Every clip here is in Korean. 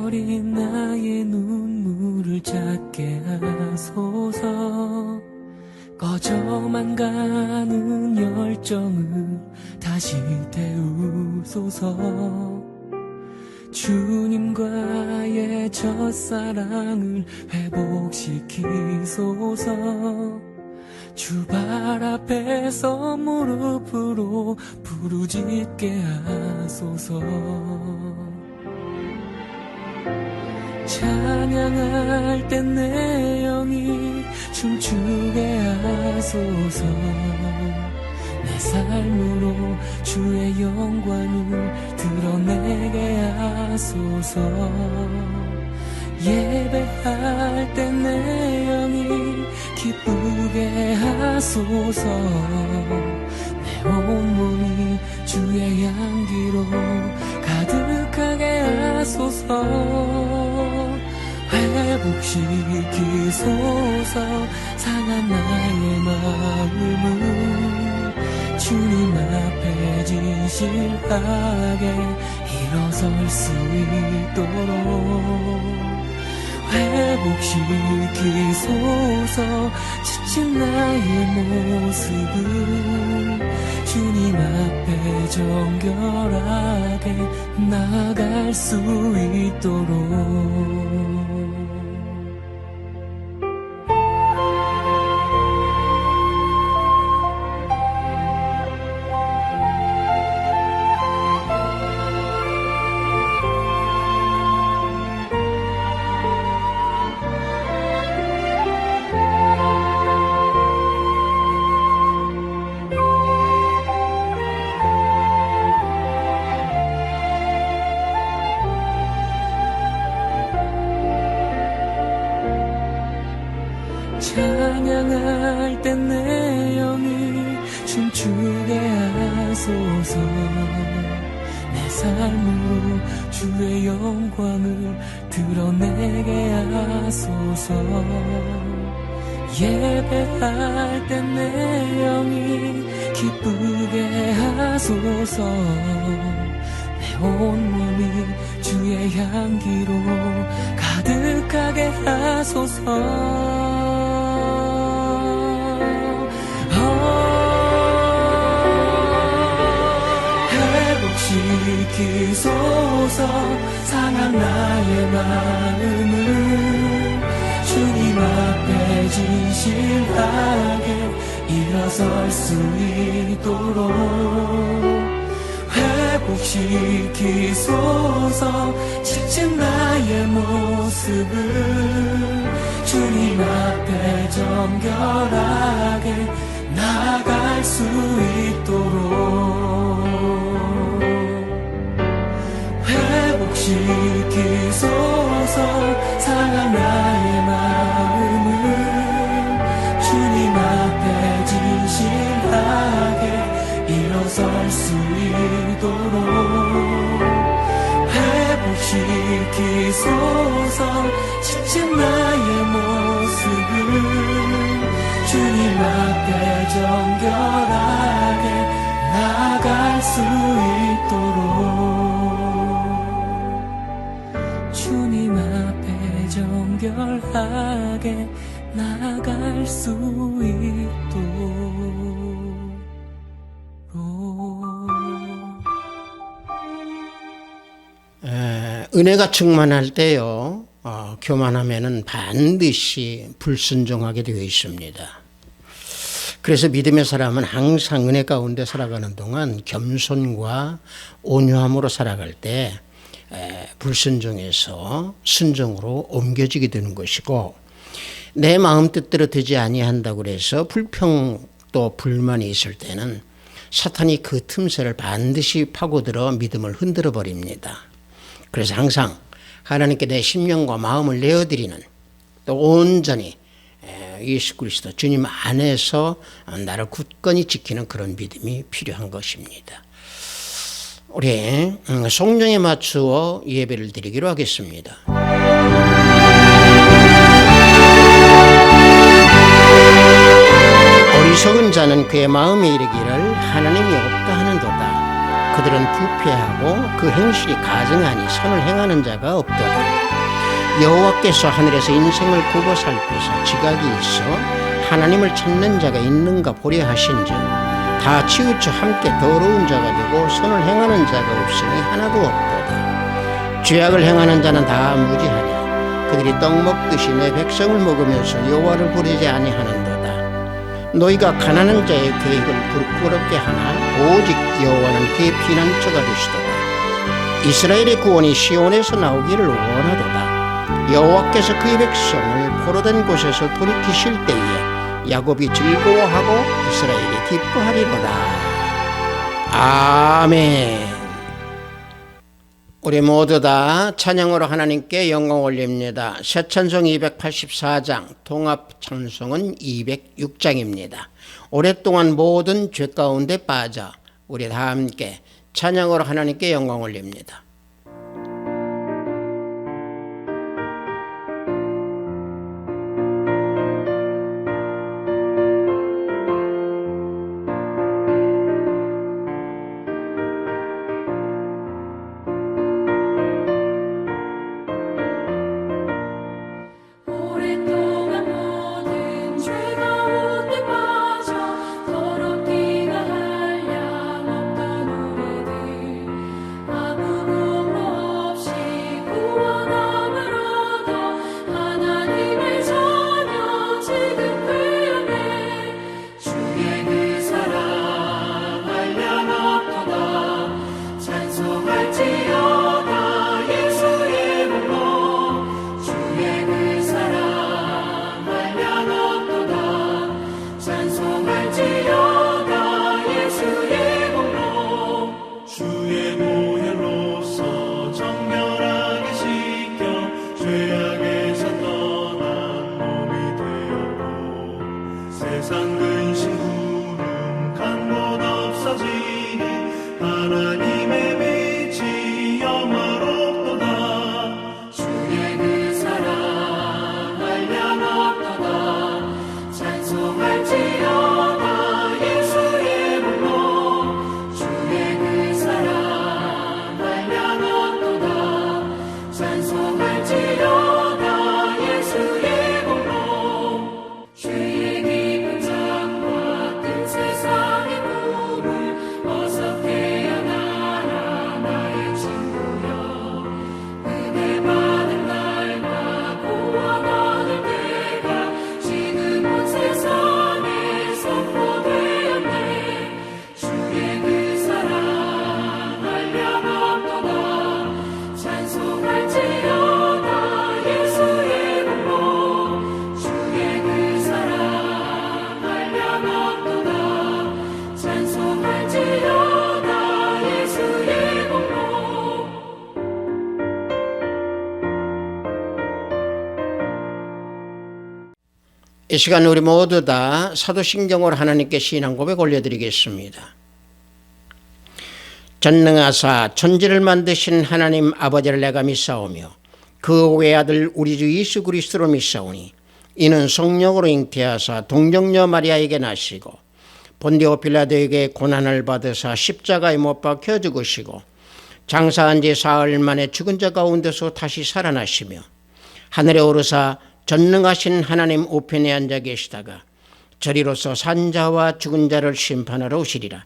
어린 나의 눈물을 작게 하소서. 꺼져만 가는 열정을 다시 태우소서. 주님과의 첫사랑을 회복시키소서. 주발 앞에서 무릎으로 부르짖게 하소서. 찬양할 땐 내 영이 춤추게 하소서. 내 삶으로 주의 영광을 드러내게 하소서. 예배할 땐 내 영이 기쁘게 하소서. 내 온몸이 주의 향기로 가득하게 하소서. 회복시키소서. 상한 나의 마음을 주님 앞에 진실하게 일어설 수 있도록 회복시키소서. 지친 나의 모습을 주님 앞에 정결하게 나아갈 수 있도록. 찬양할 땐 내 영이 춤추게 하소서. 내 삶으로 주의 영광을 드러내게 하소서. 예배할 땐 내 영이 기쁘게 하소서. 내 온몸이 주의 향기로 가득하게 하소서. 회복시키소서. 상한 나의 마음을 주님 앞에 진실하게 일어설 수 있도록 회복시키소서. 지친 나의 모습을 주님 앞에 정결하게 나아갈 수 있도록 회복시키소서. 상한 나의 마음을 주님 앞에 진실하게 일어설 수 있도록 회복시키소서. 지친 나의 모습을 주님 앞에 정결하게 나아갈 수 있도록 주님 앞에 정결하게 나아갈 수 있도록. 은혜가 충만할 때요, 교만하면은 반드시 불순종하게 되어 있습니다. 그래서 믿음의 사람은 항상 은혜 가운데 살아가는 동안 겸손과 온유함으로 살아갈 때 불순종에서 순종으로 옮겨지게 되는 것이고, 내 마음 뜻대로 되지 아니한다고 해서 불평 또 불만이 있을 때는 사탄이 그 틈새를 반드시 파고들어 믿음을 흔들어 버립니다. 그래서 항상 하나님께 내 심령과 마음을 내어드리는, 또 온전히 예수 그리스도 주님 안에서 나를 굳건히 지키는 그런 믿음이 필요한 것입니다. 우리 성령에 맞추어 예배를 드리기로 하겠습니다. 어리석은 자는 그의 마음에 이르기를 하나님이 없다 하는도다. 그들은 부패하고 그 행실이 가증하니 선을 행하는 자가 없도다. 여호와께서 하늘에서 인생을 굽어 살피사 지각이 있어 하나님을 찾는 자가 있는가 보려 하신즉 다 치우쳐 함께 더러운 자가 되고 선을 행하는 자가 없으니 하나도 없도다. 죄악을 행하는 자는 다 무지하니 그들이 떡 먹듯이 내 백성을 먹으면서 여호와를 부르지 아니하는도다. 너희가 가난한 자의 계획을 부끄럽게 하나 오직 여호와는 그의 피난처가 되시도다. 이스라엘의 구원이 시온에서 나오기를 원하도다. 여호와께서 그의 백성을 포로된 곳에서 돌이키실 때에 야곱이 즐거워하고 이스라엘이 기뻐하리로다. 아멘. 우리 모두 다 찬양으로 하나님께 영광 올립니다. 새 찬송 284장, 통합 찬송은 206장입니다. 오랫동안 모든 죄 가운데 빠져 우리 다 함께 찬양으로 하나님께 영광 올립니다. 이 시간 우리 모두 다 사도신경으로 하나님께 신앙 고백 올려드리겠습니다. 전능하사 천지를 만드신 하나님 아버지를 내가 믿사오며 그 외아들 우리 주 예수 그리스도로 믿사오니 이는 성령으로 잉태하사 동정녀 마리아에게 나시고 본디오 빌라도에게 고난을 받으사 십자가에 못 박혀 죽으시고 장사한 지 사흘 만에 죽은 자 가운데서 다시 살아나시며 하늘에 오르사 전능하신 하나님 우편에 앉아 계시다가 저리로서 산 자와 죽은 자를 심판하러 오시리라.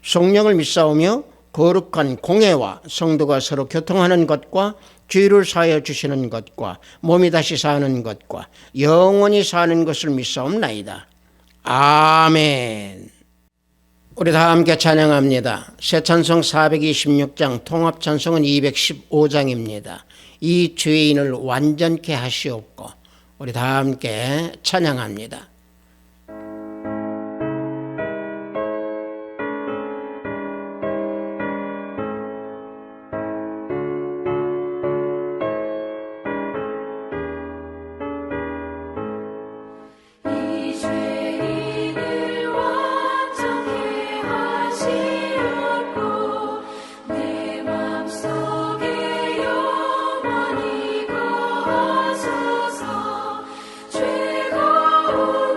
성령을 믿사오며 거룩한 공회와 성도가 서로 교통하는 것과 죄를 사하여 주시는 것과 몸이 다시 사는 것과 영원히 사는 것을 믿사옵나이다. 아멘. 우리 다 함께 찬양합니다. 새 찬송 426장, 통합 찬송은 215장입니다. 이 죄인을 완전케 하시옵고. 우리 다 함께 찬양합니다. Oh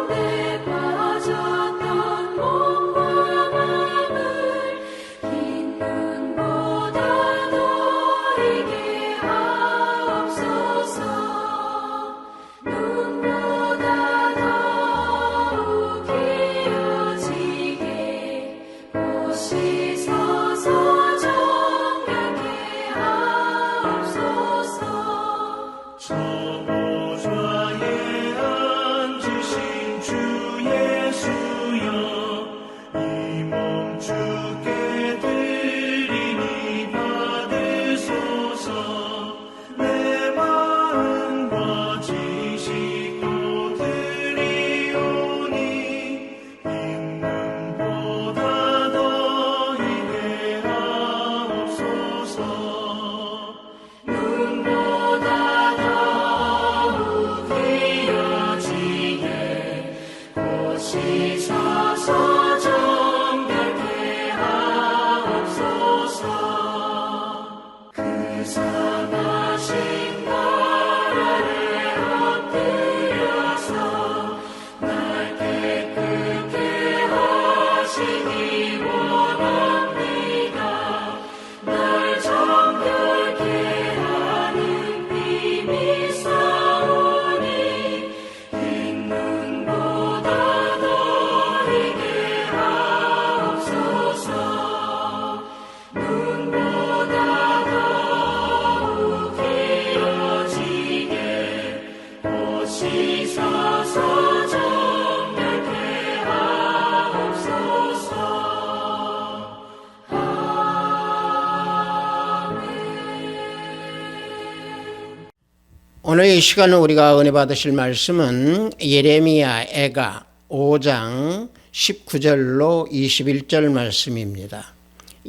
오늘 이 시간은 우리가 은혜 받으실 말씀은 예레미야 애가 5장 19절로 21절 말씀입니다.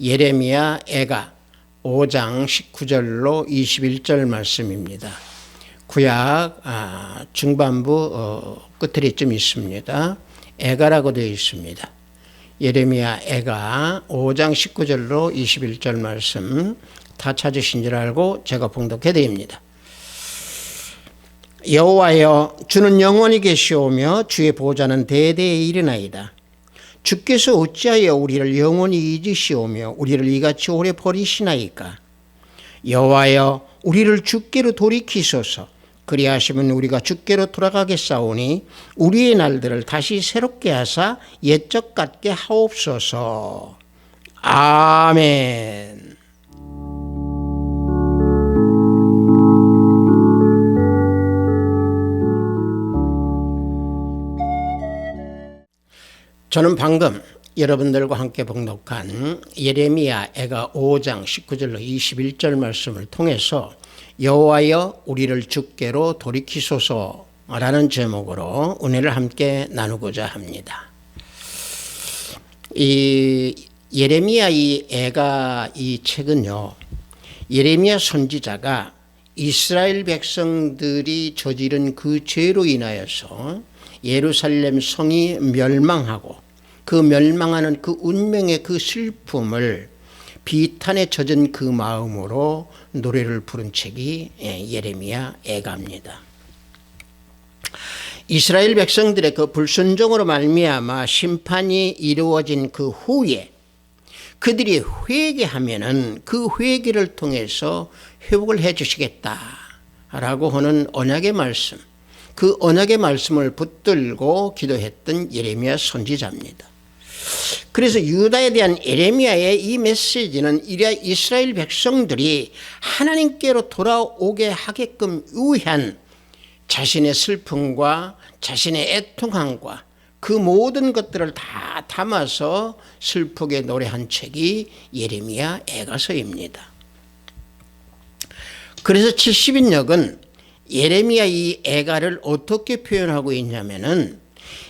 예레미야 애가 5장 19절로 21절 말씀입니다. 구약 중반부 끝들이쯤 있습니다. 애가라고 되어 있습니다. 예레미야 애가 5장 19절로 21절 말씀 다 찾으신 줄 알고 제가 봉독해 드립니다. 여호와여, 주는 영원히 계시오며 주의 보좌는 대대에 이르나이다. 주께서 어찌하여 우리를 영원히 잊으시오며 우리를 이같이 오래 버리시나이까. 여호와여, 우리를 주께로 돌이키소서. 그리하시면 우리가 주께로 돌아가겠사오니 우리의 날들을 다시 새롭게 하사 옛적 같게 하옵소서. 아멘. 저는 방금 여러분들과 함께 봉독한 예레미야 애가 5장 19절로 21절 말씀을 통해서 여호와여, 우리를 주께로 돌이키소서라는 제목으로 은혜를 함께 나누고자 합니다. 이 예레미야 이 애가 이 책은요, 예레미야 선지자가 이스라엘 백성들이 저지른 그 죄로 인하여서 예루살렘 성이 멸망하고 그 멸망하는 그 운명의 그 슬픔을 비탄에 젖은 그 마음으로 노래를 부른 책이 예레미야 애가입니다. 이스라엘 백성들의 그 불순종으로 말미암아 심판이 이루어진 그 후에 그들이 회개하면은 그 회개를 통해서 회복을 해 주시겠다라고 하는 언약의 말씀, 그 언약의 말씀을 붙들고 기도했던 예레미야 선지자입니다. 그래서 유다에 대한 예레미야의 이 메시지는 이스라엘 백성들이 하나님께로 돌아오게 하게끔 위한 자신의 슬픔과 자신의 애통함과 그 모든 것들을 다 담아서 슬프게 노래한 책이 예레미야 애가서입니다. 그래서 70인역은 예레미야 이 애가를 어떻게 표현하고 있냐면은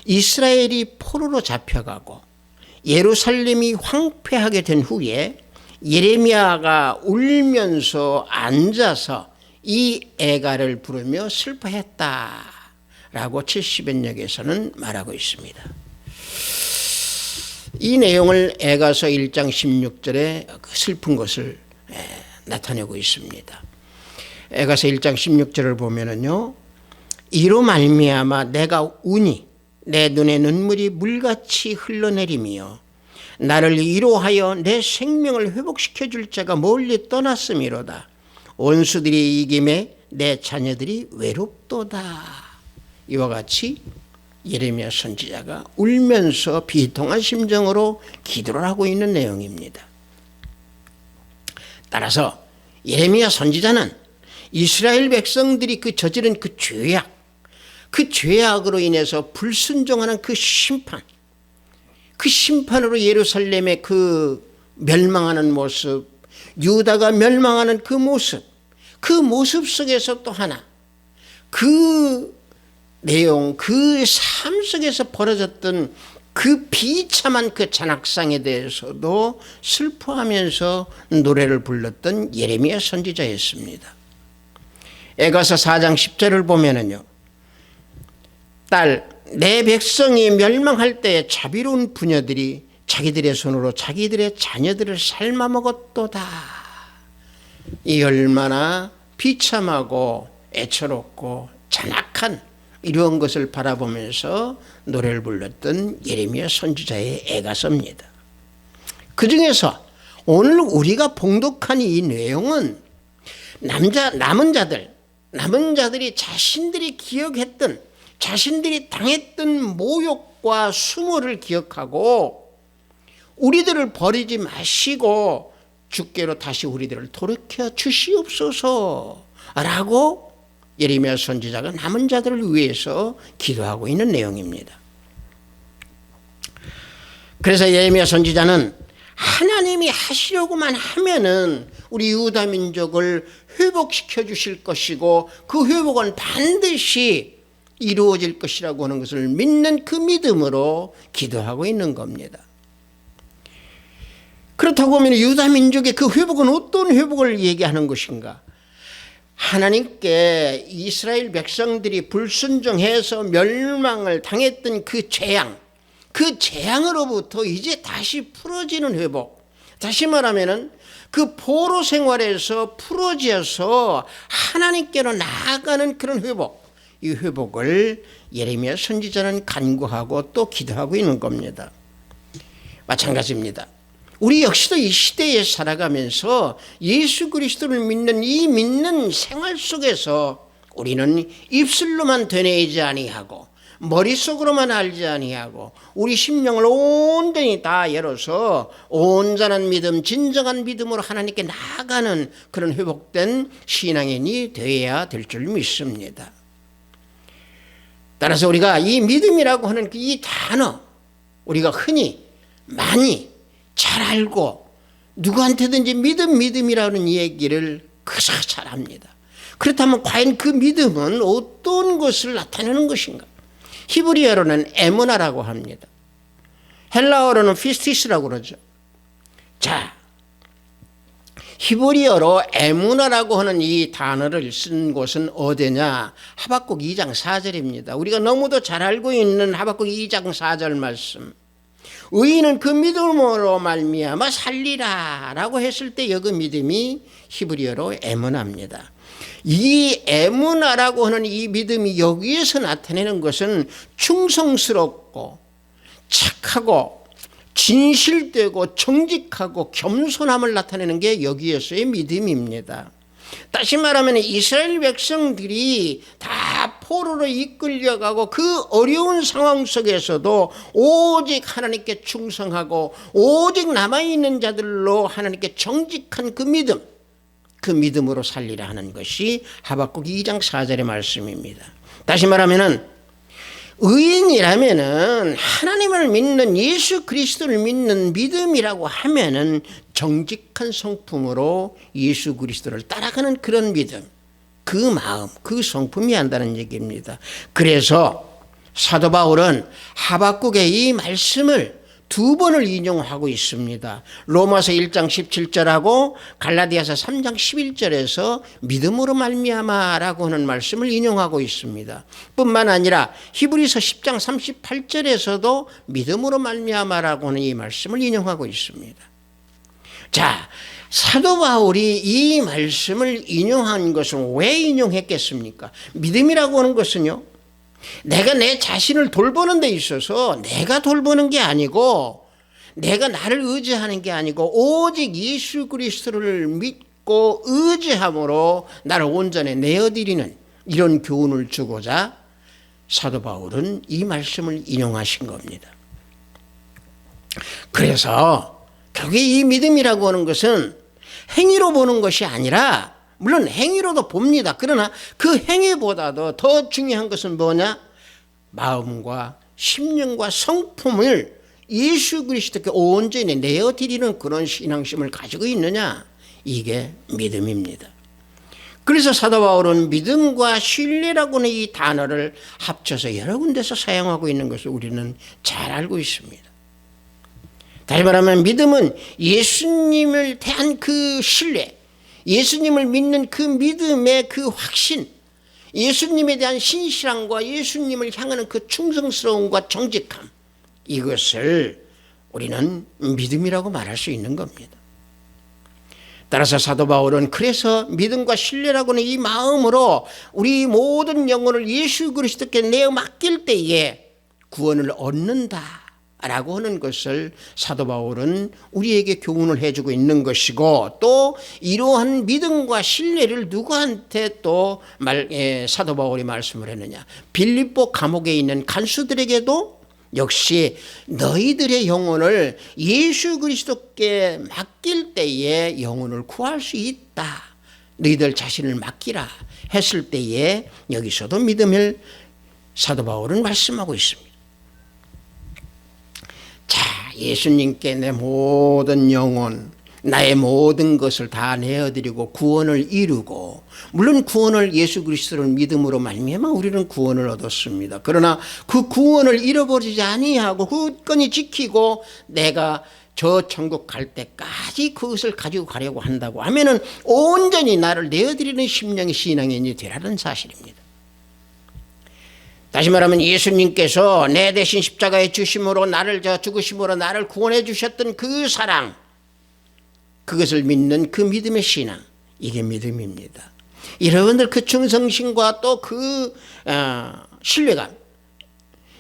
이스라엘이 포로로 잡혀가고 예루살렘이 황폐하게 된 후에 예레미야가 울면서 앉아서 이 애가를 부르며 슬퍼했다라고 70인역에서는 말하고 있습니다. 이 내용을 애가서 1장 16절에 그 슬픈 것을 나타내고 있습니다. 애가서 1장 16절을 보면은요, 이로 말미암아 내가 우니 내 눈에 눈물이 물같이 흘러내리며 나를 위로하여 내 생명을 회복시켜 줄 자가 멀리 떠났음이로다. 원수들이 이김에 내 자녀들이 외롭도다. 이와 같이 예레미야 선지자가 울면서 비통한 심정으로 기도를 하고 있는 내용입니다. 따라서 예레미야 선지자는 이스라엘 백성들이 그 저지른 그 죄악, 그 죄악으로 인해서 불순종하는 그 심판, 그 심판으로 예루살렘의 그 멸망하는 모습, 유다가 멸망하는 그 모습 속에서 또 하나 그 내용, 그 삶 속에서 벌어졌던 그 비참한 그 잔악상에 대해서도 슬퍼하면서 노래를 불렀던 예레미야 선지자였습니다. 애가서 4장 10절을 보면은요, 딸, 내 백성이 멸망할 때에 자비로운 부녀들이 자기들의 손으로 자기들의 자녀들을 삶아 먹었도다. 이 얼마나 비참하고 애처롭고 잔악한 이런 것을 바라보면서 노래를 불렀던 예레미야 선지자의 애가서입니다. 그 중에서 오늘 우리가 봉독한 이 내용은 남은 자들이 자신들이 기억했던, 자신들이 당했던 모욕과 수모를 기억하고 우리들을 버리지 마시고 주께로 다시 우리들을 돌이켜 주시옵소서 라고 예레미야 선지자가 남은 자들을 위해서 기도하고 있는 내용입니다. 그래서 예레미야 선지자는 하나님이 하시려고만 하면은 우리 유다 민족을 회복시켜 주실 것이고 그 회복은 반드시 이루어질 것이라고 하는 것을 믿는 그 믿음으로 기도하고 있는 겁니다. 그렇다고 하면 유다 민족의 그 회복은 어떤 회복을 얘기하는 것인가? 하나님께 이스라엘 백성들이 불순종해서 멸망을 당했던 그 재앙으로부터 이제 다시 풀어지는 회복. 다시 말하면은 그 포로 생활에서 풀어져서 하나님께로 나아가는 그런 회복. 이 회복을 예레미야 선지자는 간구하고 또 기도하고 있는 겁니다. 마찬가지입니다. 우리 역시도 이 시대에 살아가면서 예수 그리스도를 믿는 이 믿는 생활 속에서 우리는 입술로만 되뇌이지 아니하고 머릿속으로만 알지 아니하고 우리 심령을 온전히 다 열어서 온전한 믿음, 진정한 믿음으로 하나님께 나아가는 그런 회복된 신앙인이 되어야 될 줄 믿습니다. 따라서 우리가 이 믿음이라고 하는 이 단어, 우리가 흔히 많이 잘 알고 누구한테든지 믿음이라는 얘기를 그저 잘 합니다. 그렇다면 과연 그 믿음은 어떤 것을 나타내는 것인가? 히브리어로는 에무나라고 합니다. 헬라어로는 피스티스라고 그러죠. 자, 히브리어로 에무나라고 하는 이 단어를 쓴 곳은 어디냐? 하박국 2장 4절입니다. 우리가 너무도 잘 알고 있는 하박국 2장 4절 말씀. 의인은 그 믿음으로 말미암아 살리라 라고 했을 때 여기 믿음이 히브리어로 에무나입니다. 이 에무나라고 하는 이 믿음이 여기에서 나타내는 것은 충성스럽고 착하고 진실되고 정직하고 겸손함을 나타내는 게 여기에서의 믿음입니다. 다시 말하면 이스라엘 백성들이 다 포로로 이끌려가고 그 어려운 상황 속에서도 오직 하나님께 충성하고 오직 남아있는 자들로 하나님께 정직한 그 믿음, 그 믿음으로 살리라 하는 것이 하박국 2장 4절의 말씀입니다. 다시 말하면 의인이라면은 하나님을 믿는 예수 그리스도를 믿는 믿음이라고 하면은 정직한 성품으로 예수 그리스도를 따라가는 그런 믿음, 그 마음, 그 성품이 한다는 얘기입니다. 그래서 사도 바울은 하박국의 이 말씀을 두 번을 인용하고 있습니다. 로마서 1장 17절하고 갈라디아서 3장 11절에서 믿음으로 말미암아라고 하는 말씀을 인용하고 있습니다. 뿐만 아니라 히브리서 10장 38절에서도 믿음으로 말미암아라고 하는 이 말씀을 인용하고 있습니다. 자, 사도 바울이 이 말씀을 인용한 것은 왜 인용했겠습니까? 믿음이라고 하는 것은요, 내가 내 자신을 돌보는 데 있어서 내가 돌보는 게 아니고 내가 나를 의지하는 게 아니고 오직 예수 그리스도를 믿고 의지함으로 나를 온전히 내어드리는 이런 교훈을 주고자 사도 바울은 이 말씀을 인용하신 겁니다. 그래서 결국에 이 믿음이라고 하는 것은 행위로 보는 것이 아니라 물론 행위로도 봅니다. 그러나 그 행위보다도 더 중요한 것은 뭐냐? 마음과 심령과 성품을 예수 그리스도께 온전히 내어드리는 그런 신앙심을 가지고 있느냐? 이게 믿음입니다. 그래서 사도 바울은 믿음과 신뢰라고 하는 이 단어를 합쳐서 여러 군데서 사용하고 있는 것을 우리는 잘 알고 있습니다. 다시 말하면 믿음은 예수님을 대한 그 신뢰, 예수님을 믿는 그 믿음의 그 확신, 예수님에 대한 신실함과 예수님을 향하는 그 충성스러움과 정직함, 이것을 우리는 믿음이라고 말할 수 있는 겁니다. 따라서 사도 바울은 그래서 믿음과 신뢰라고는 이 마음으로 우리 모든 영혼을 예수 그리스도께 내어 맡길 때에 구원을 얻는다 라고 하는 것을 사도 바울은 우리에게 교훈을 해주고 있는 것이고, 또 이러한 믿음과 신뢰를 누구한테 또 사도 바울이 말씀을 했느냐? 빌립보 감옥에 있는 간수들에게도 역시 너희들의 영혼을 예수 그리스도께 맡길 때에 영혼을 구할 수 있다, 너희들 자신을 맡기라 했을 때에 여기서도 믿음을 사도 바울은 말씀하고 있습니다. 자, 예수님께 내 모든 영혼, 나의 모든 것을 다 내어드리고 구원을 이루고, 물론 구원을 예수 그리스도를 믿음으로 말미암아 우리는 구원을 얻었습니다. 그러나 그 구원을 잃어버리지 아니하고 굳건히 지키고 내가 저 천국 갈 때까지 그것을 가지고 가려고 한다고 하면은 온전히 나를 내어드리는 심령의 신앙인이 되라는 사실입니다. 다시 말하면 예수님께서 내 대신 십자가에 주심으로 나를 죽으심으로 나를 구원해 주셨던 그 사랑, 그것을 믿는 그 믿음의 신앙, 이게 믿음입니다. 여러분들 그 충성심과 또 그 신뢰감,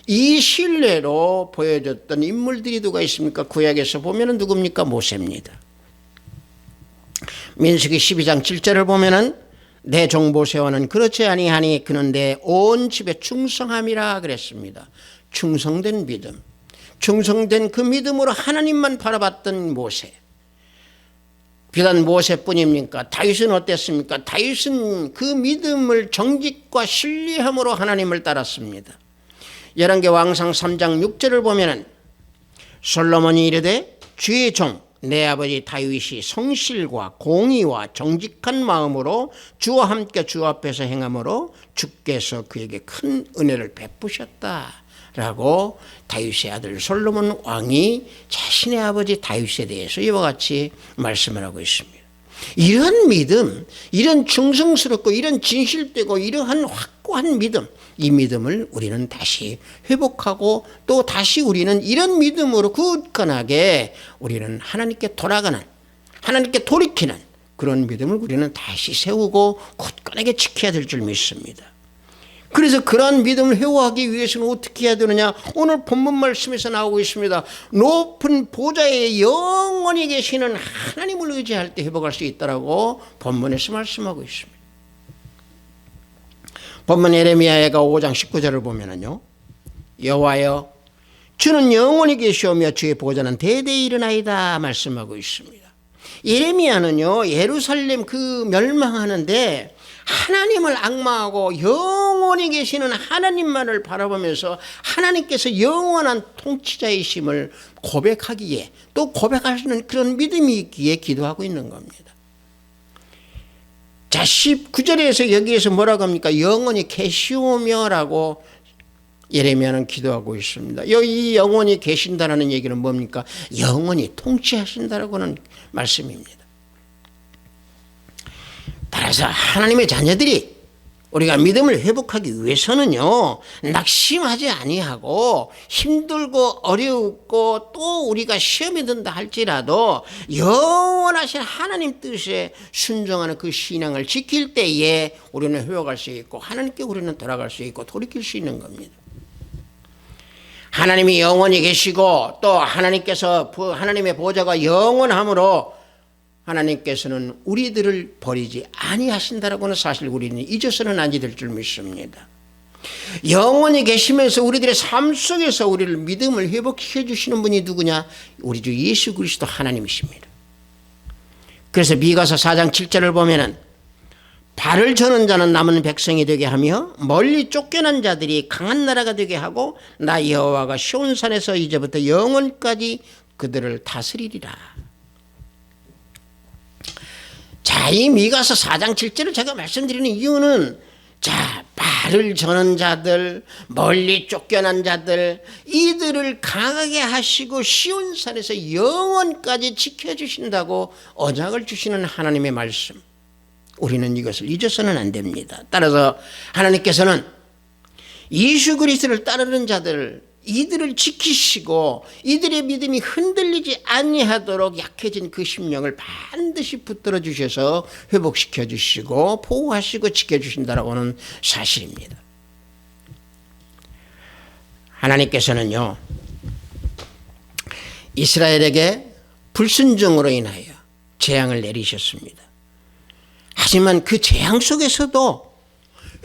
이 신뢰로 보여줬던 인물들이 누가 있습니까? 구약에서 보면은 누굽니까? 모세입니다. 민수기 12장 7절을 보면은 내 종 모세와는 그렇지 아니하니 그는 내 온 집에 충성함이라 그랬습니다. 충성된 믿음, 충성된 그 믿음으로 하나님만 바라봤던 모세. 비단 모세뿐입니까? 다윗은 어땠습니까? 다윗은 그 믿음을 정직과 신뢰함으로 하나님을 따랐습니다. 열왕기왕상 3장 6절을 보면은 솔로몬이 이르되 주의 종 내 아버지 다윗이 성실과 공의와 정직한 마음으로 주와 함께 주 앞에서 행함으로 주께서 그에게 큰 은혜를 베푸셨다라고 다윗의 아들 솔로몬 왕이 자신의 아버지 다윗에 대해서 이와 같이 말씀을 하고 있습니다. 이런 믿음, 이런 충성스럽고 이런 진실되고 이러한 확고한 믿음, 이 믿음을 우리는 다시 회복하고 또 다시 우리는 이런 믿음으로 굳건하게 우리는 하나님께 돌아가는, 하나님께 돌이키는 그런 믿음을 우리는 다시 세우고 굳건하게 지켜야 될 줄 믿습니다. 그래서 그러한 믿음을 회복하기 위해서는 어떻게 해야 되느냐? 오늘 본문 말씀에서 나오고 있습니다. 높은 보좌에 영원히 계시는 하나님을 의지할 때 회복할 수 있다라고 본문에서 말씀하고 있습니다. 본문 예레미야가 5장 19절을 보면은요, 여호와여 주는 영원히 계시오며 주의 보좌는 대대히 일어나이다 말씀하고 있습니다. 예레미야는요, 예루살렘 그 멸망하는데 하나님을 악마하고 영원히 계시는 하나님만을 바라보면서 하나님께서 영원한 통치자이심을 고백하기에, 또 고백하시는 그런 믿음이 있기에 기도하고 있는 겁니다. 자, 19절에서 여기에서 뭐라고 합니까? 영원히 계시오며라고 예레미야는 기도하고 있습니다. 여기 영원히 계신다라는 얘기는 뭡니까? 영원히 통치하신다라고는 말씀입니다. 따라서 하나님의 자녀들이 우리가 믿음을 회복하기 위해서는요, 낙심하지 아니하고 힘들고 어렵고 또 우리가 시험에 든다 할지라도 영원하신 하나님 뜻에 순종하는 그 신앙을 지킬 때에 우리는 회복할 수 있고 하나님께 우리는 돌아갈 수 있고 돌이킬 수 있는 겁니다. 하나님이 영원히 계시고 또 하나님께서 하나님의 보좌가 영원함으로 하나님께서는 우리들을 버리지 아니하신다라고는 사실 우리는 잊어서는 아니 될 줄 믿습니다. 영원히 계시면서 우리들의 삶 속에서 우리를 믿음을 회복시켜 주시는 분이 누구냐? 우리 주 예수 그리스도 하나님이십니다. 그래서 미가서 4장 7절을 보면은 발을 저는 자는 남은 백성이 되게 하며 멀리 쫓겨난 자들이 강한 나라가 되게 하고 나 여호와가 시온산에서 이제부터 영원까지 그들을 다스리리라. 자, 이 미가서 4장 7절을 제가 말씀드리는 이유는, 자, 발을 저는 자들, 멀리 쫓겨난 자들, 이들을 강하게 하시고 시온산에서 영원까지 지켜주신다고 언약을 주시는 하나님의 말씀, 우리는 이것을 잊어서는 안 됩니다. 따라서 하나님께서는 예수 그리스도를 따르는 자들, 이들을 지키시고 이들의 믿음이 흔들리지 아니하도록 약해진 그 심령을 반드시 붙들어 주셔서 회복시켜 주시고 보호하시고 지켜주신다라고 하는 사실입니다. 하나님께서는요, 이스라엘에게 불순종으로 인하여 재앙을 내리셨습니다. 하지만 그 재앙 속에서도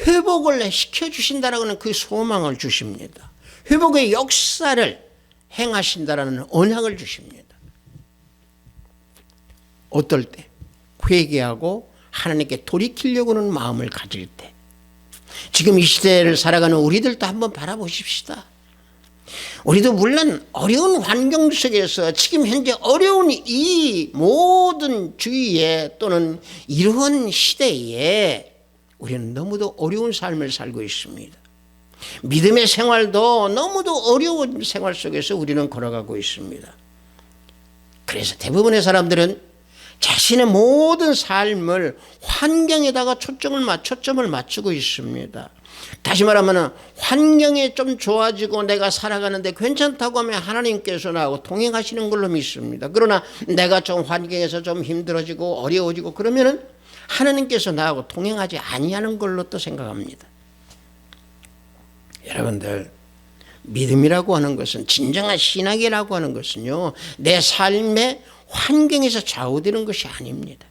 회복을 시켜주신다라고 하는 그 소망을 주십니다. 회복의 역사를 행하신다라는 언약을 주십니다. 어떨 때? 회개하고 하나님께 돌이키려고 하는 마음을 가질 때. 지금 이 시대를 살아가는 우리들도 한번 바라보십시다. 우리도 물론 어려운 환경 속에서 지금 현재 어려운 이 모든 주위에 또는 이러한 시대에 우리는 너무도 어려운 삶을 살고 있습니다. 믿음의 생활도 너무도 어려운 생활 속에서 우리는 걸어가고 있습니다. 그래서 대부분의 사람들은 자신의 모든 삶을 환경에다가 초점을 맞추고 있습니다. 다시 말하면 환경이 좀 좋아지고 내가 살아가는데 괜찮다고 하면 하나님께서 나하고 동행하시는 걸로 믿습니다. 그러나 내가 좀 환경에서 좀 힘들어지고 어려워지고 그러면은 하나님께서 나하고 동행하지 아니하는 걸로 또 생각합니다. 여러분들, 믿음이라고 하는 것은, 진정한 신학이라고 하는 것은요, 내 삶의 환경에서 좌우되는 것이 아닙니다.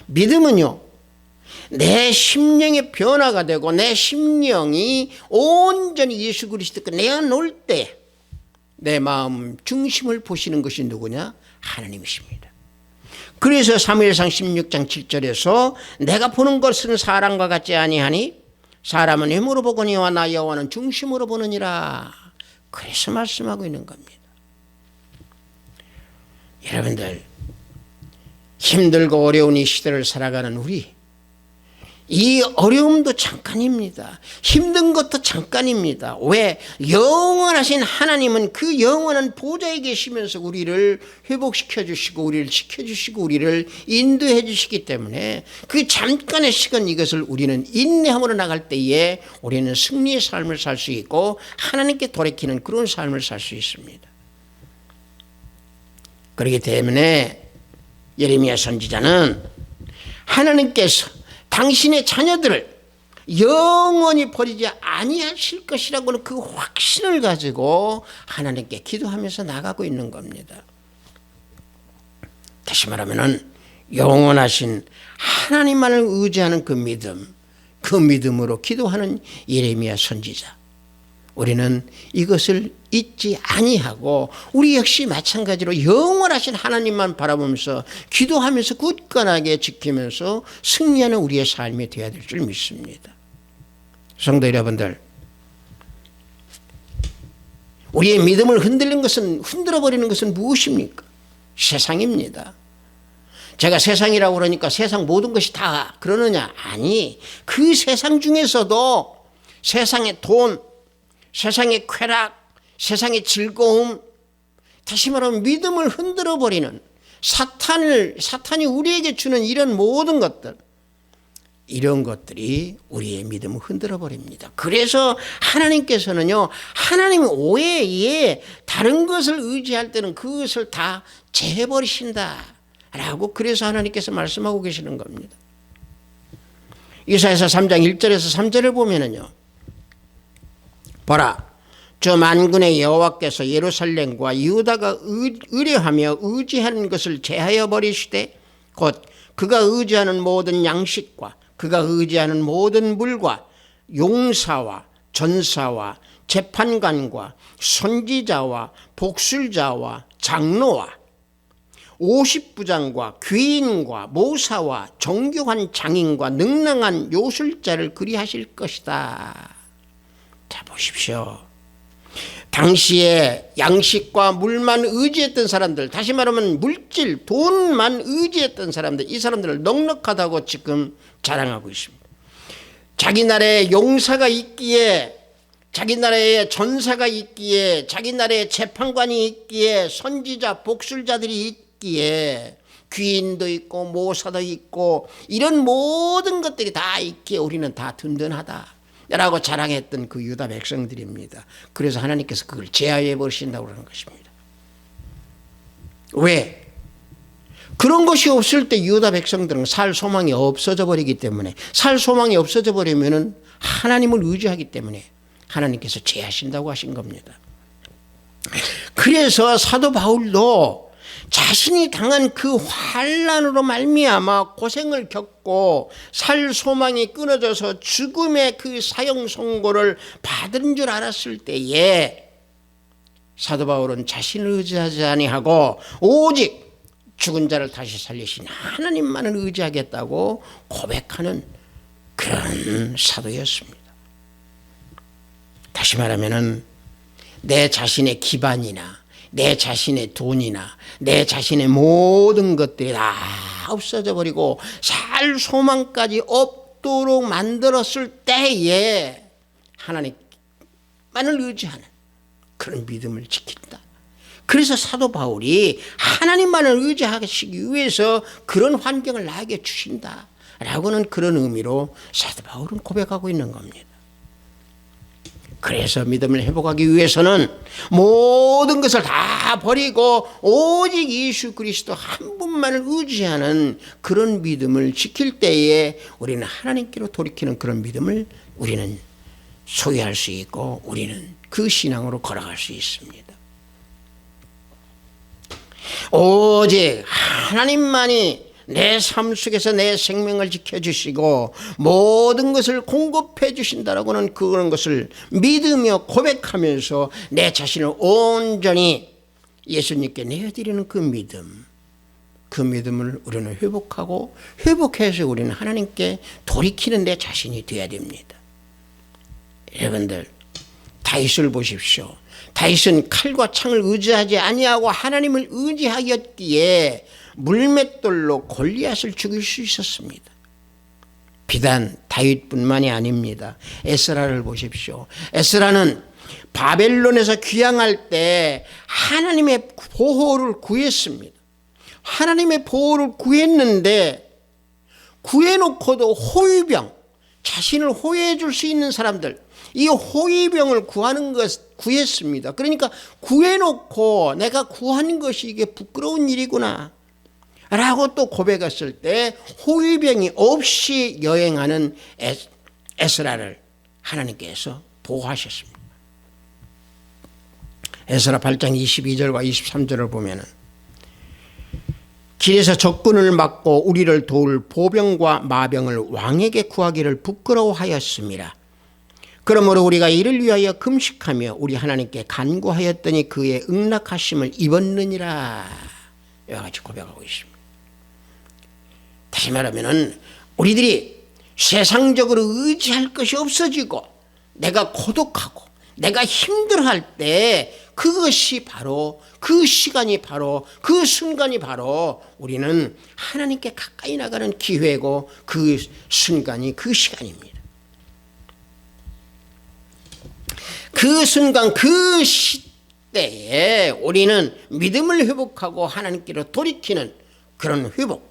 믿음은요, 내 심령의 변화가 되고 내 심령이 온전히 예수 그리스도께 내어놓을 때 내 마음 중심을 보시는 것이 누구냐? 하나님이십니다. 그래서 사무엘상 16장 7절에서 내가 보는 것은 사람과 같지 아니하니 사람은 외모로 보거니와 나 여호와는 중심으로 보느니라. 그래서 말씀하고 있는 겁니다. 여러분들, 힘들고 어려운 이 시대를 살아가는 우리, 이 어려움도 잠깐입니다. 힘든 것도 잠깐입니다. 왜? 영원하신 하나님은 그 영원한 보좌에 계시면서 우리를 회복시켜 주시고 우리를 지켜주시고 우리를 인도해 주시기 때문에 그 잠깐의 시간, 이것을 우리는 인내함으로 나갈 때에 우리는 승리의 삶을 살 수 있고 하나님께 돌이키는 그런 삶을 살 수 있습니다. 그렇기 때문에 예레미야 선지자는 하나님께서 당신의 자녀들을 영원히 버리지 아니하실 것이라고는 그 확신을 가지고 하나님께 기도하면서 나가고 있는 겁니다. 다시 말하면 영원하신 하나님만을 의지하는 그 믿음, 그 믿음으로 기도하는 예레미야 선지자, 우리는 이것을 잊지 아니하고 우리 역시 마찬가지로 영원하신 하나님만 바라보면서 기도하면서 굳건하게 지키면서 승리하는 우리의 삶이 되어야 될 줄 믿습니다. 성도 여러분들, 우리의 믿음을 흔들어버리는 것은 무엇입니까? 세상입니다. 제가 세상이라고 그러니까 세상 모든 것이 다 그러느냐? 아니, 그 세상 중에서도 세상의 돈, 세상의 쾌락, 세상의 즐거움, 다시 말하면 믿음을 흔들어버리는 사탄이 우리에게 주는 이런 모든 것들, 이런 것들이 우리의 믿음을 흔들어버립니다. 그래서 하나님께서는요, 하나님 오해에 다른 것을 의지할 때는 그것을 다 제해버리신다 라고, 그래서 하나님께서 말씀하고 계시는 겁니다. 이사야서 3장 1절에서 3절을 보면은요, 보라, 저 만군의 여호와께서 예루살렘과 유다가 의뢰하며 의지하는 것을 제하여 버리시되 곧 그가 의지하는 모든 양식과 그가 의지하는 모든 물과 용사와 전사와 재판관과 선지자와 복술자와 장로와 50부장과 귀인과 모사와 정교한 장인과 능랑한 요술자를 그리하실 것이다. 자, 보십시오. 당시에 양식과 물만 의지했던 사람들, 다시 말하면 물질, 돈만 의지했던 사람들, 이 사람들을 넉넉하다고 지금 자랑하고 있습니다. 자기 나라에 용사가 있기에, 자기 나라에 전사가 있기에, 자기 나라에 재판관이 있기에, 선지자, 복술자들이 있기에, 귀인도 있고 모사도 있고 이런 모든 것들이 다 있기에 우리는 다 든든하다 라고 자랑했던 그 유다 백성들입니다. 그래서 하나님께서 그걸 제하해 버리신다고 그러는 것입니다. 왜? 그런 것이 없을 때 유다 백성들은 살 소망이 없어져 버리기 때문에, 살 소망이 없어져 버리면 하나님을 의지하기 때문에 하나님께서 제하신다고 하신 겁니다. 그래서 사도 바울도 자신이 당한 그 환난으로 말미암아 고생을 겪고 살 소망이 끊어져서 죽음의 그 사형 선고를 받은 줄 알았을 때에 사도 바울은 자신을 의지하지 아니하고 오직 죽은 자를 다시 살리신 하나님만을 의지하겠다고 고백하는 그런 사도였습니다. 다시 말하면은 내 자신의 기반이나 내 자신의 돈이나 내 자신의 모든 것들이 다 없어져 버리고 살 소망까지 없도록 만들었을 때에 하나님만을 의지하는 그런 믿음을 지킨다. 그래서 사도 바울이 하나님만을 의지하시기 위해서 그런 환경을 나에게 주신다 라고는 그런 의미로 사도 바울은 고백하고 있는 겁니다. 그래서 믿음을 회복하기 위해서는 모든 것을 다 버리고 오직 예수 그리스도 한 분만을 의지하는 그런 믿음을 지킬 때에 우리는 하나님께로 돌이키는 그런 믿음을 우리는 소유할 수 있고 우리는 그 신앙으로 걸어갈 수 있습니다. 오직 하나님만이 내 삶 속에서 내 생명을 지켜주시고 모든 것을 공급해 주신다라고는 그런 것을 믿으며 고백하면서 내 자신을 온전히 예수님께 내어드리는 그 믿음을 우리는 회복하고 회복해서 우리는 하나님께 돌이키는 내 자신이 되어야 됩니다. 여러분들 다윗을 보십시오. 다윗은 칼과 창을 의지하지 아니하고 하나님을 의지하였기에 물맷돌로 골리앗을 죽일 수 있었습니다. 비단 다윗뿐만이 아닙니다. 에스라를 보십시오. 에스라는 바벨론에서 귀향할 때 하나님의 보호를 구했습니다. 하나님의 보호를 구했는데 구해놓고도 호위병, 자신을 호위해 줄 수 있는 사람들, 이 호위병을 구했습니다. 그러니까 구해놓고 내가 구한 것이 이게 부끄러운 일이구나 라고 또 고백했을 때 호위병이 없이 여행하는 에스라를 하나님께서 보호하셨습니다. 에스라 8장 22절과 23절을 보면은 길에서 적군을 막고 우리를 도울 보병과 마병을 왕에게 구하기를 부끄러워하였습니다. 그러므로 우리가 이를 위하여 금식하며 우리 하나님께 간구하였더니 그의 응낙하심을 입었느니라. 이와 같이 고백하고 있습니다. 다시 말하면 우리들이 세상적으로 의지할 것이 없어지고 내가 고독하고 내가 힘들어할 때 그것이 바로 그 시간이 바로 그 순간이 바로 우리는 하나님께 가까이 나가는 기회고 그 순간이 그 시간입니다. 그 순간 그 시대에 우리는 믿음을 회복하고 하나님께로 돌이키는 그런 회복.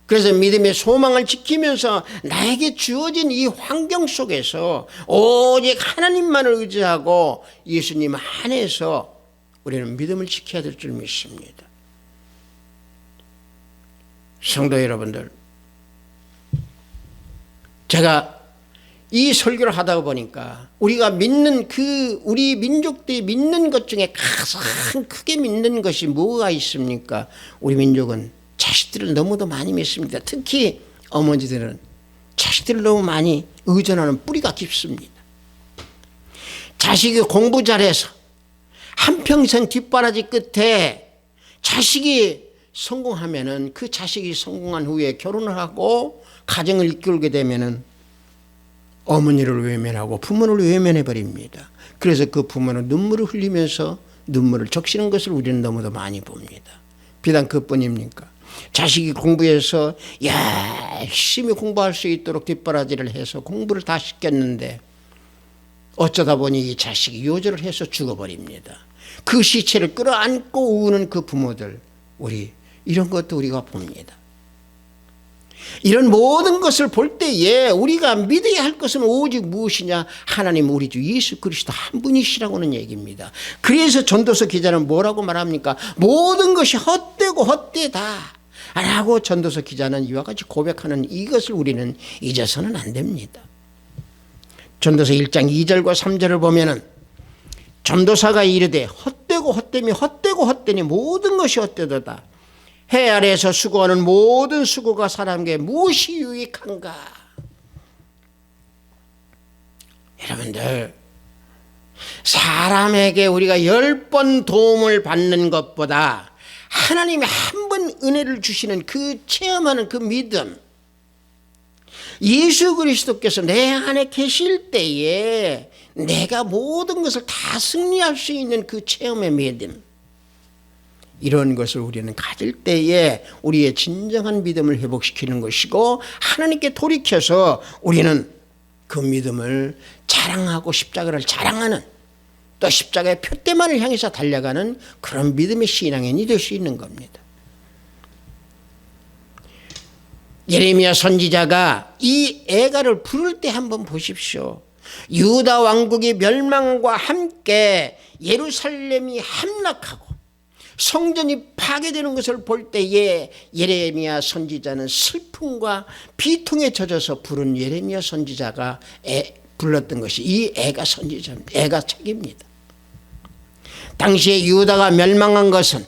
그래서 믿음의 소망을 지키면서 나에게 주어진 이 환경 속에서 오직 하나님만을 의지하고 예수님 안에서 우리는 믿음을 지켜야 될 줄 믿습니다. 성도 여러분들, 제가 이 설교를 하다 보니까 우리가 믿는 우리 민족들이 믿는 것 중에 가장 크게 믿는 것이 뭐가 있습니까? 우리 민족은 자식들을 너무도 많이 믿습니다. 특히 어머니들은 자식들을 너무 많이 의존하는 뿌리가 깊습니다. 자식이 공부 잘해서 한평생 뒷바라지 끝에 자식이 성공하면은 그 자식이 성공한 후에 결혼을 하고 가정을 이끌게 되면은 어머니를 외면하고 부모를 외면해 버립니다. 그래서 그 부모는 눈물을 흘리면서 눈물을 적시는 것을 우리는 너무도 많이 봅니다. 비단 그뿐입니까? 자식이 공부해서 열심히 공부할 수 있도록 뒷바라지를 해서 공부를 다 시켰는데 어쩌다 보니 이 자식이 요절을 해서 죽어버립니다. 그 시체를 끌어안고 우는 그 부모들, 이런 것도 우리가 봅니다. 이런 모든 것을 볼 때에 우리가 믿어야 할 것은 오직 무엇이냐? 하나님 우리 주 예수 그리스도 한 분이시라고는 얘기입니다. 그래서 전도서 기자는 뭐라고 말합니까? 모든 것이 헛되고 헛되다 라고 전도서 기자는 이와 같이 고백하는 이것을 우리는 잊어서는 안 됩니다. 전도서 1장 2절과 3절을 보면은 전도사가 이르되 헛되고 헛되미 헛되고 헛되니 모든 것이 헛되도다. 해 아래에서 수고하는 모든 수고가 사람에게 무엇이 유익한가? 여러분들, 사람에게 우리가 10번 도움을 받는 것보다 하나님이 한 번 은혜를 주시는 그 체험하는 그 믿음, 예수 그리스도께서 내 안에 계실 때에 내가 모든 것을 다 승리할 수 있는 그 체험의 믿음, 이런 것을 우리는 가질 때에 우리의 진정한 믿음을 회복시키는 것이고, 하나님께 돌이켜서 우리는 그 믿음을 자랑하고 십자가를 자랑하는, 또 십자가의 표대만을 향해서 달려가는 그런 믿음의 신앙인이 될 수 있는 겁니다. 예레미야 선지자가 이 애가를 부를 때 한번 보십시오. 유다 왕국의 멸망과 함께 예루살렘이 함락하고 성전이 파괴되는 것을 볼 때에 예레미야 선지자는 슬픔과 비통에 젖어서 부른 예레미야 선지자가 불렀던 것이 이 애가 선지자입니다. 애가 책입니다. 당시에 유다가 멸망한 것은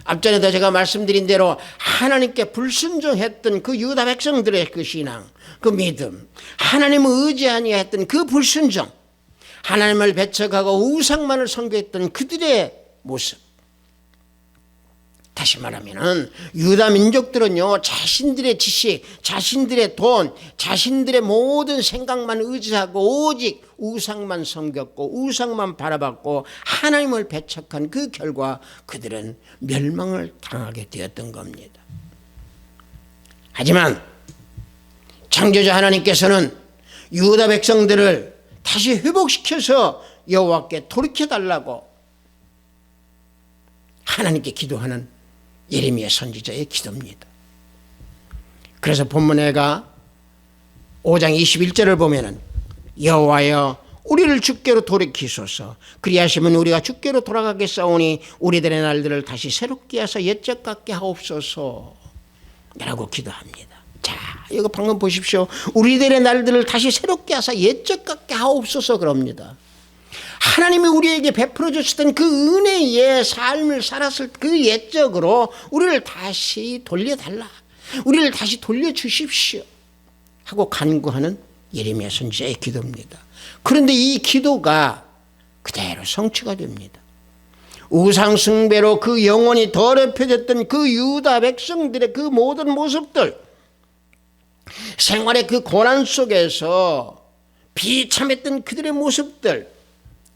앞전에도 제가 말씀드린 대로 하나님께 불순종했던 그 유다 백성들의 그 신앙, 그 믿음, 하나님을 의지 아니했던 그 불순종, 하나님을 배척하고 우상만을 섬겼던 그들의 모습. 다시 말하면 유다 민족들은요, 자신들의 지식, 자신들의 돈, 자신들의 모든 생각만 의지하고 오직 우상만 섬겼고 우상만 바라봤고 하나님을 배척한 그 결과 그들은 멸망을 당하게 되었던 겁니다. 하지만 창조자 하나님께서는 유다 백성들을 다시 회복시켜서 여호와께 돌이켜달라고 하나님께 기도하는 예레미야 선지자의 기도입니다. 그래서 본문에가 5장 21절을 보면은 여호와여 우리를 주께로 돌이키소서, 그리하시면 우리가 주께로 돌아가겠사오니 우리들의 날들을 다시 새롭게 하사 옛적 같게 하옵소서 라고 기도합니다. 자, 이거 방금 보십시오. 우리들의 날들을 다시 새롭게 하사 옛적 같게 하옵소서 그럽니다. 하나님이 우리에게 베풀어 주셨던 그 은혜의 삶을 살았을 그 옛적으로 우리를 다시 돌려달라, 우리를 다시 돌려주십시오 하고 간구하는 예레미야 선지자의 기도입니다. 그런데 이 기도가 그대로 성취가 됩니다. 우상 숭배로 그 영혼이 더럽혀졌던 그 유다 백성들의 그 모든 모습들, 생활의 그 고난 속에서 비참했던 그들의 모습들,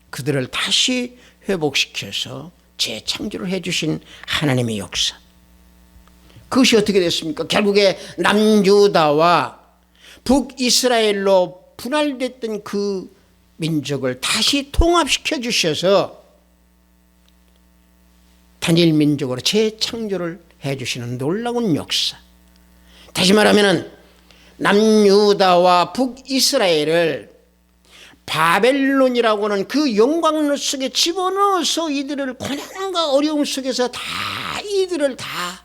그들을 다시 회복시켜서 재창조를 해주신 하나님의 역사, 그것이 어떻게 됐습니까? 결국에 남유다와 북이스라엘로 분할됐던 그 민족을 다시 통합시켜 주셔서 단일 민족으로 재창조를 해주시는 놀라운 역사. 다시 말하면 남유다와 북이스라엘을 바벨론이라고 하는 그 영광로 속에 집어넣어서 이들을 고난과 어려움 속에서 다 이들을 다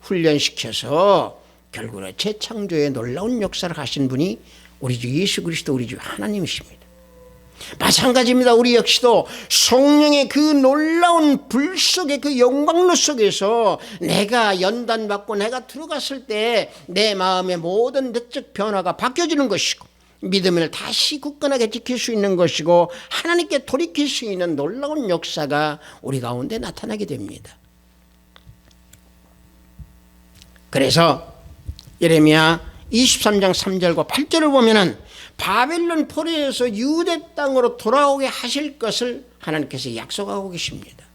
훈련시켜서 결국은 재창조의 놀라운 역사를 하신 분이 우리 주 예수 그리스도, 우리 주 하나님이십니다. 마찬가지입니다. 우리 역시도 성령의 그 놀라운 불 속에, 그 영광로 속에서 내가 연단받고 내가 들어갔을 때 내 마음의 모든 내적 변화가 바뀌어지는 것이고 믿음을 다시 굳건하게 지킬 수 있는 것이고 하나님께 돌이킬 수 있는 놀라운 역사가 우리 가운데 나타나게 됩니다. 그래서 예레미야 23장 3절과 8절을 보면은 바벨론 포로에서 유대 땅으로 돌아오게 하실 것을 하나님께서 약속하고 계십니다.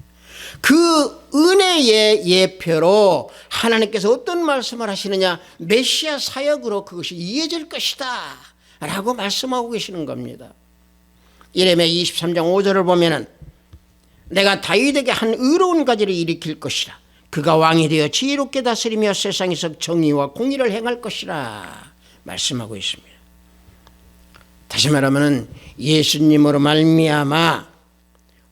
그 은혜의 예표로 하나님께서 어떤 말씀을 하시느냐, 메시아 사역으로 그것이 이어질 것이다 라고 말씀하고 계시는 겁니다. 예레미야 23장 5절을 보면은 내가 다윗에게 한 의로운 가지를 일으킬 것이라, 그가 왕이 되어 지혜롭게 다스리며 세상에서 정의와 공의를 행할 것이라 말씀하고 있습니다. 다시 말하면 예수님으로 말미암아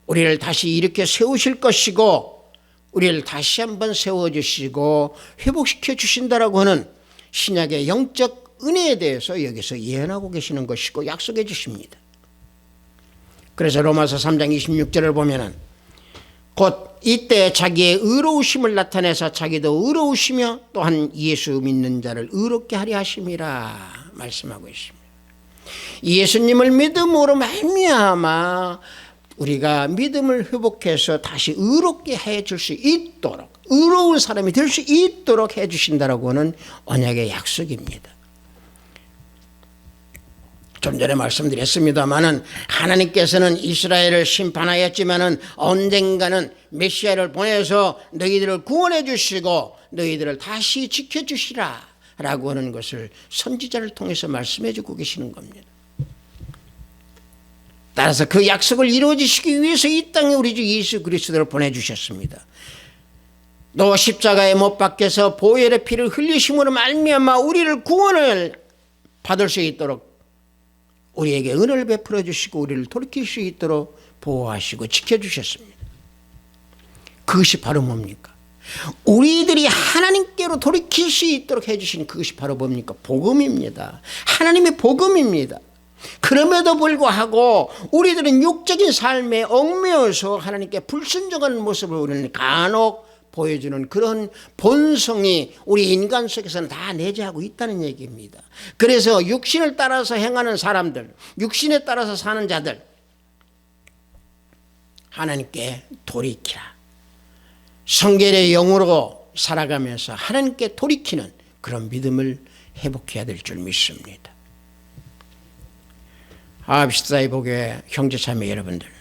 우리를 다시 일으켜 세우실 것이고 우리를 다시 한번 세워주시고 회복시켜 주신다라고 하는 신약의 영적 은혜에 대해서 여기서 예언하고 계시는 것이고 약속해 주십니다. 그래서 로마서 3장 26절을 보면은 곧 이때 자기의 의로우심을 나타내서 자기도 의로우시며 또한 예수 믿는 자를 의롭게 하려 하심이라 말씀하고 있습니다. 예수님을 믿음으로 말미암아 우리가 믿음을 회복해서 다시 의롭게 해줄 수 있도록, 의로운 사람이 될 수 있도록 해주신다라고 하는 언약의 약속입니다. 좀 전에 말씀드렸습니다마는 하나님께서는 이스라엘을 심판하였지만은 언젠가는 메시아를 보내서 너희들을 구원해 주시고 너희들을 다시 지켜주시라 라고 하는 것을 선지자를 통해서 말씀해 주고 계시는 겁니다. 따라서 그 약속을 이루어지시기 위해서 이 땅에 우리 주 예수 그리스도를 보내주셨습니다. 또 십자가에 못 박혀서 보혈의 피를 흘리심으로 말미암아 우리를 구원을 받을 수 있도록 우리에게 은혜를 베풀어 주시고 우리를 돌이킬 수 있도록 보호하시고 지켜주셨습니다. 그것이 바로 뭡니까? 우리들이 하나님께로 돌이킬 수 있도록 해주신 그것이 바로 뭡니까? 복음입니다. 하나님의 복음입니다. 그럼에도 불구하고 우리들은 육적인 삶에 얽매여서 하나님께 불순종하는 모습을 우리는 간혹 보여주는 그런 본성이 우리 인간 속에서는 다 내재하고 있다는 얘기입니다. 그래서 육신을 따라서 행하는 사람들, 육신에 따라서 사는 자들, 하나님께 돌이키라. 성결의 영으로 살아가면서 하나님께 돌이키는 그런 믿음을 회복해야 될 줄 믿습니다. 아합시다의 복의 형제자매 여러분들,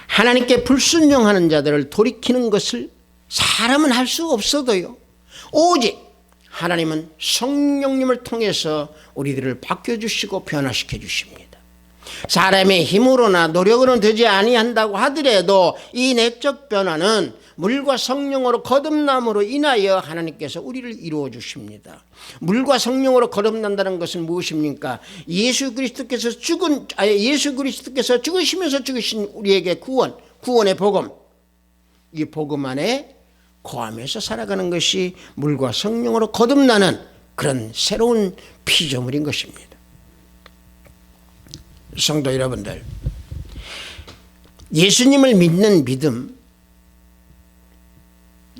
하나님께 불순종하는 자들을 돌이키는 것을 사람은 할 수 없어도요, 오직 하나님은 성령님을 통해서 우리들을 바뀌어주시고 변화시켜 주십니다. 사람의 힘으로나 노력으로는 되지 아니한다고 하더라도 이 내적 변화는 물과 성령으로 거듭남으로 인하여 하나님께서 우리를 이루어 주십니다. 물과 성령으로 거듭난다는 것은 무엇입니까? 예수 그리스도께서 죽으시면서 죽으신 우리에게 구원의 복음, 이 복음 안에 거하면서 살아가는 것이 물과 성령으로 거듭나는 그런 새로운 피조물인 것입니다. 성도 여러분들, 예수님을 믿는 믿음,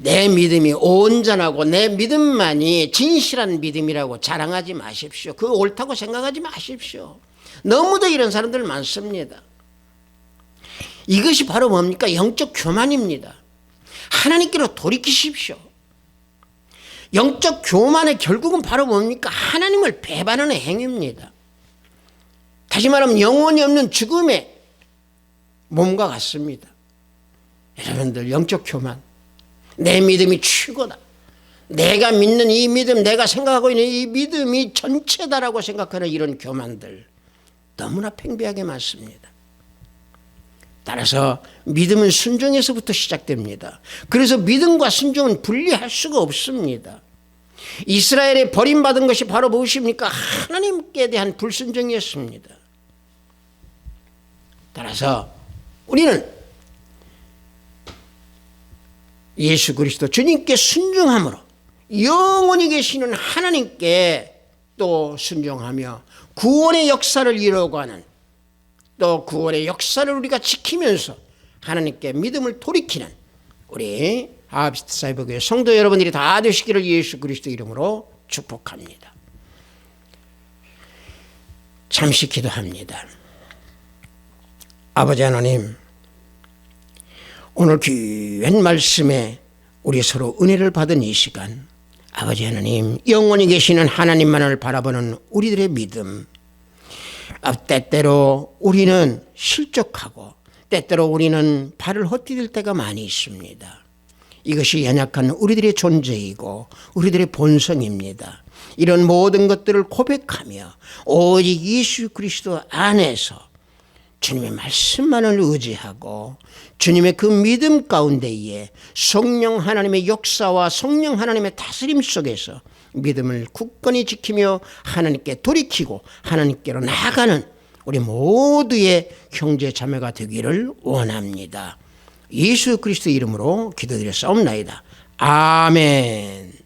내 믿음이 온전하고 내 믿음만이 진실한 믿음이라고 자랑하지 마십시오. 그거 옳다고 생각하지 마십시오. 너무도 이런 사람들 많습니다. 이것이 바로 뭡니까? 영적 교만입니다. 하나님께로 돌이키십시오. 영적 교만의 결국은 바로 뭡니까? 하나님을 배반하는 행위입니다. 다시 말하면 영원히 없는 죽음의 몸과 같습니다. 여러분들, 영적 교만, 내 믿음이 최고다, 내가 믿는 이 믿음, 내가 생각하고 있는 이 믿음이 전체다라고 생각하는 이런 교만들 너무나 팽배하게 많습니다. 따라서 믿음은 순종에서부터 시작됩니다. 그래서 믿음과 순종은 분리할 수가 없습니다. 이스라엘이 버림받은 것이 바로 무엇입니까? 하나님께 대한 불순종이었습니다. 따라서 우리는 예수 그리스도 주님께 순종함으로 영원히 계시는 하나님께 또 순종하며 구원의 역사를 이루어가는, 또 구원의 역사를 우리가 지키면서 하나님께 믿음을 돌이키는 우리 아합시다의 복의 성도 여러분들이 다 되시기를 예수 그리스도 이름으로 축복합니다. 잠시 기도합니다. 아버지 하나님, 오늘 귀한 말씀에 우리 서로 은혜를 받은 이 시간, 아버지 하나님, 영원히 계시는 하나님만을 바라보는 우리들의 믿음, 때때로 우리는 실족하고 때때로 우리는 발을 헛디딜 때가 많이 있습니다. 이것이 연약한 우리들의 존재이고 우리들의 본성입니다. 이런 모든 것들을 고백하며 오직 예수 그리스도 안에서 주님의 말씀만을 의지하고 주님의 그 믿음 가운데에 성령 하나님의 역사와 성령 하나님의 다스림 속에서 믿음을 굳건히 지키며 하나님께 돌이키고 하나님께로 나아가는 우리 모두의 형제 자매가 되기를 원합니다. 예수 그리스도 이름으로 기도드렸사옵나이다. 아멘.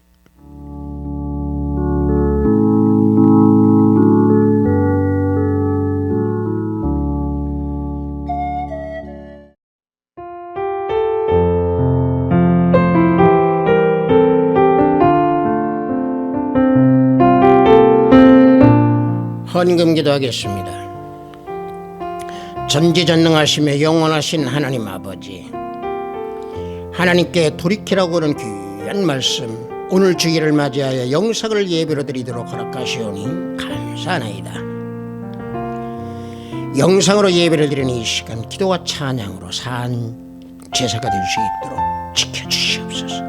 헌금 기도하겠습니다. 전지전능하시며 영원하신 하나님 아버지, 하나님께 돌이키라고 하는 귀한 말씀, 오늘 주기를 맞이하여 영상을 예배로 드리도록 허락하시오니 감사하나이다. 영상으로 예배를 드리는 이 시간 기도와 찬양으로 산 제사가 될 수 있도록 지켜주시옵소서.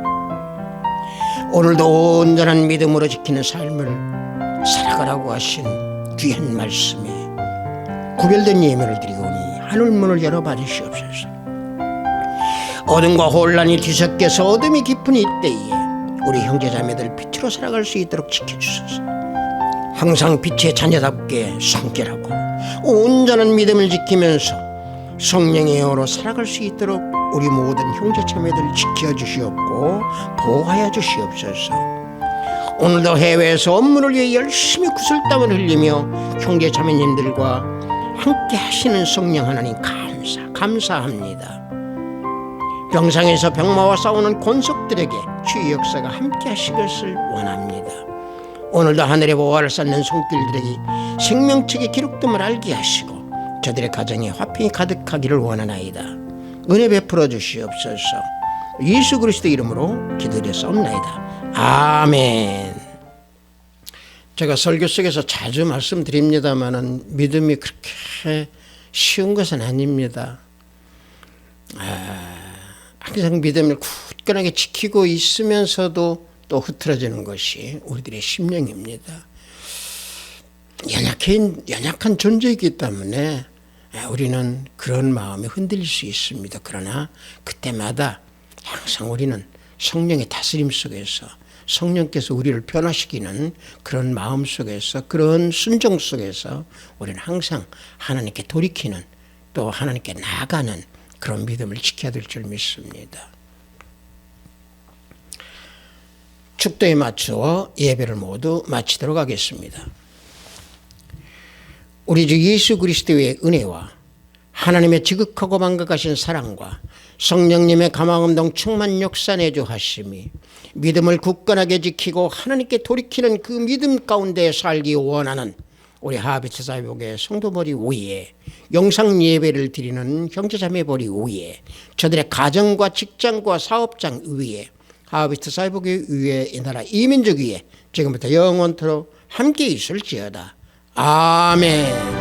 오늘도 온전한 믿음으로 지키는 삶을 살아가라고 하신 귀한 말씀에 구별된 예배를 드리오니 하늘문을 열어봐 주시옵소서. 어둠과 혼란이 뒤섞여서 어둠이 깊은 이때에 우리 형제자매들 빛으로 살아갈 수 있도록 지켜주소서. 항상 빛의 자녀답게 성결하고 온전한 믿음을 지키면서 성령의 영으로 살아갈 수 있도록 우리 모든 형제자매들 지켜주시옵고 보호하여 주시옵소서. 오늘도 해외에서 업무를 위해 열심히 구슬땀을 흘리며 형제자매님들과 함께 하시는 성령 하나님 감사합니다. 병상에서 병마와 싸우는 권속들에게 주의 역사가 함께 하실 것을 원합니다. 오늘도 하늘의 보화를 쌓는 손길들에게 생명책의 기록됨을 알게 하시고 저들의 가정에 화평이 가득하기를 원하나이다. 은혜 베풀어 주시옵소서. 예수 그리스도 이름으로 기도드렸사옵나이다. 아멘. 제가 설교 속에서 자주 말씀드립니다마는 믿음이 그렇게 쉬운 것은 아닙니다. 항상 믿음을 굳건하게 지키고 있으면서도 또 흐트러지는 것이 우리들의 심령입니다. 연약한 존재이기 때문에 우리는 그런 마음에 흔들릴 수 있습니다. 그러나 그때마다 항상 우리는 성령의 다스림 속에서 성령께서 우리를 변화시키는 그런 마음 속에서 그런 순종 속에서 우리는 항상 하나님께 돌이키는 또 하나님께 나아가는 그런 믿음을 지켜야 될 줄 믿습니다. 축도에 맞추어 예배를 모두 마치도록 하겠습니다. 우리 주 예수 그리스도의 은혜와 하나님의 지극하고 만극하신 사랑과 성령님의 감화감동 충만 역사 내주하심이 믿음을 굳건하게 지키고 하나님께 돌이키는 그 믿음 가운데 살기 원하는 우리 하비트 사회복의 성도머리 위에 영상 예배를 드리는 형제자매머리 위에 저들의 가정과 직장과 사업장 위에 하비트 사회복의 위에 이 나라 이민족 위에 지금부터 영원토록 함께 있을지어다. 아멘.